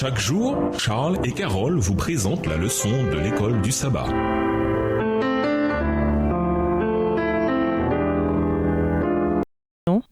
Chaque jour, Charles et Carole vous présentent la leçon de l'école du sabbat.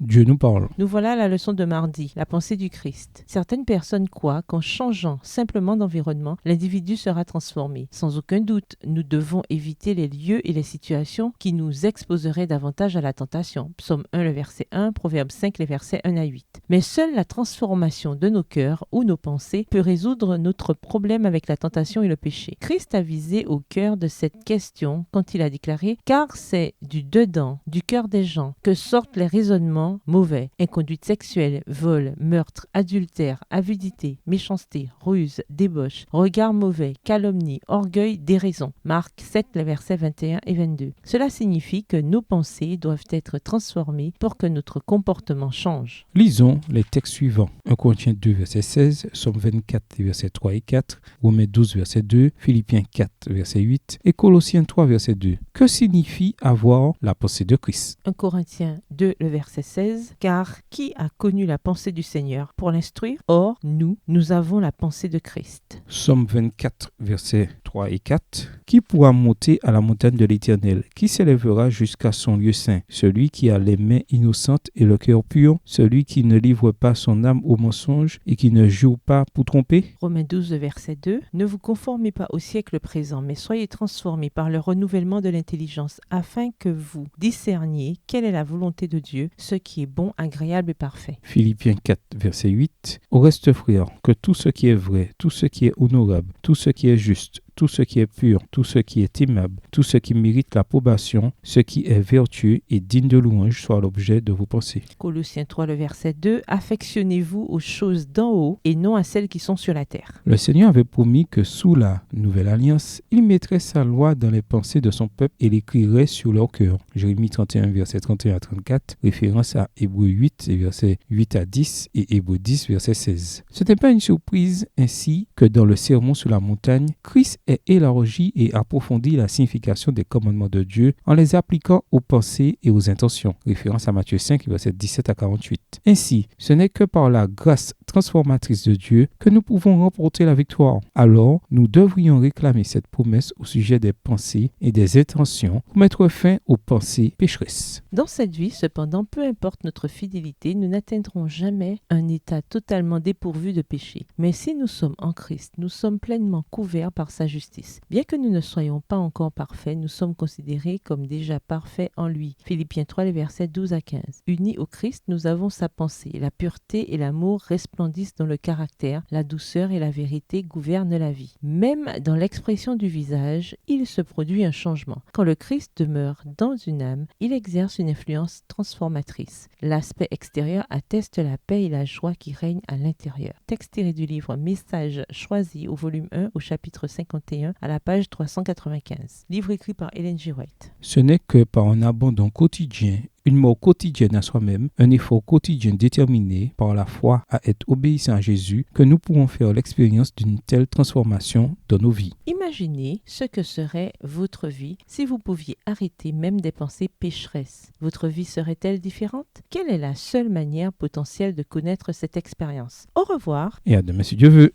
Dieu nous parle. Nous voilà à la leçon de mardi, la pensée du Christ. Certaines personnes croient qu'en changeant simplement d'environnement, l'individu sera transformé. Sans aucun doute, nous devons éviter les lieux et les situations qui nous exposeraient davantage à la tentation. Psaume 1, le verset 1, Proverbe 5, les versets 1 à 8. Mais seule la transformation de nos cœurs ou nos pensées peut résoudre notre problème avec la tentation et le péché. Christ a visé au cœur de cette question quand il a déclaré « Car c'est du dedans, du cœur des gens, que sortent les raisonnements mauvais, inconduite sexuelle, vol, meurtre, adultère, avidité, méchanceté, ruse, débauche, regard mauvais, calomnie, orgueil, déraison. » Marc 7, les versets 21 et 22. Cela signifie que nos pensées doivent être transformées pour que notre comportement change. Lisons les textes suivants. 1 Corinthiens 2, verset 16, Somme 24, versets 3 et 4, Romains 12, verset 2, Philippiens 4, verset 8 et Colossiens 3, verset 2. Que signifie avoir la pensée de Christ? 1 Corinthiens 2, le verset 16. Car qui a connu la pensée du Seigneur pour l'instruire? Or, nous avons la pensée de Christ. Somme 24, versets 3 et 4. Qui pourra monter à la montagne de l'Éternel? Qui s'élèvera jusqu'à son lieu saint? Celui qui a les mains innocentes et le cœur pur, celui qui ne livre pas son âme au mensonge et qui ne jure pas pour tromper. Romains 12, verset 2. Ne vous conformez pas au siècle présent, mais soyez transformés par le renouvellement de l'intelligence, afin que vous discerniez quelle est la volonté de Dieu, ce qui est bon, agréable et parfait. Philippiens 4, verset 8. Au reste, frères, que tout ce qui est vrai, tout ce qui est honorable, tout ce qui est juste, tout ce qui est pur, tout ce qui est aimable, tout ce qui mérite l'approbation, ce qui est vertueux et digne de louange soit l'objet de vos pensées. Colossiens 3, le verset 2. Affectionnez-vous aux choses d'en haut et non à celles qui sont sur la terre. Le Seigneur avait promis que sous la nouvelle alliance, il mettrait sa loi dans les pensées de son peuple et l'écrirait sur leur cœur. Jérémie 31, verset 31 à 34, référence à Hébreux 8, versets 8 à 10 et Hébreux 10, verset 16. Ce n'est pas une surprise ainsi que dans le sermon sur la montagne, Christ est élargi et approfondi la signification des commandements de Dieu en les appliquant aux pensées et aux intentions. Référence à Matthieu 5, versets 17 à 48. Ainsi, ce n'est que par la grâce transformatrice de Dieu que nous pouvons remporter la victoire. Alors, nous devrions réclamer cette promesse au sujet des pensées et des intentions pour mettre fin aux pensées pécheresses. Dans cette vie, cependant, peu importe notre fidélité, nous n'atteindrons jamais un état totalement dépourvu de péché. Mais si nous sommes en Christ, nous sommes pleinement couverts par sa justice. Bien que nous ne soyons pas encore parfaits, nous sommes considérés comme déjà parfaits en lui. Philippiens 3, les versets 12 à 15. Unis au Christ, nous avons sa pensée. La pureté et l'amour resplendissent dans le caractère, la douceur et la vérité gouvernent la vie. Même dans l'expression du visage, il se produit un changement. Quand le Christ demeure dans une âme, il exerce une influence transformatrice. L'aspect extérieur atteste la paix et la joie qui règnent à l'intérieur. Texte tiré du livre Messages choisis au volume 1 au chapitre 51 à la page 395. Livre écrit par Ellen G. White. Ce n'est que par un abandon quotidien, une mort quotidienne à soi-même, un effort quotidien déterminé par la foi à être obéissant à Jésus que nous pourrons faire l'expérience d'une telle transformation dans nos vies. Imaginez ce que serait votre vie si vous pouviez arrêter même des pensées pécheresses. Votre vie serait-elle différente? Quelle est la seule manière potentielle de connaître cette expérience? Au revoir. Et à demain si Dieu veut.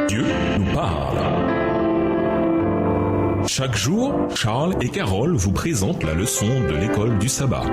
Dieu nous parle. Chaque jour, Charles et Carole vous présentent la leçon de l'école du sabbat.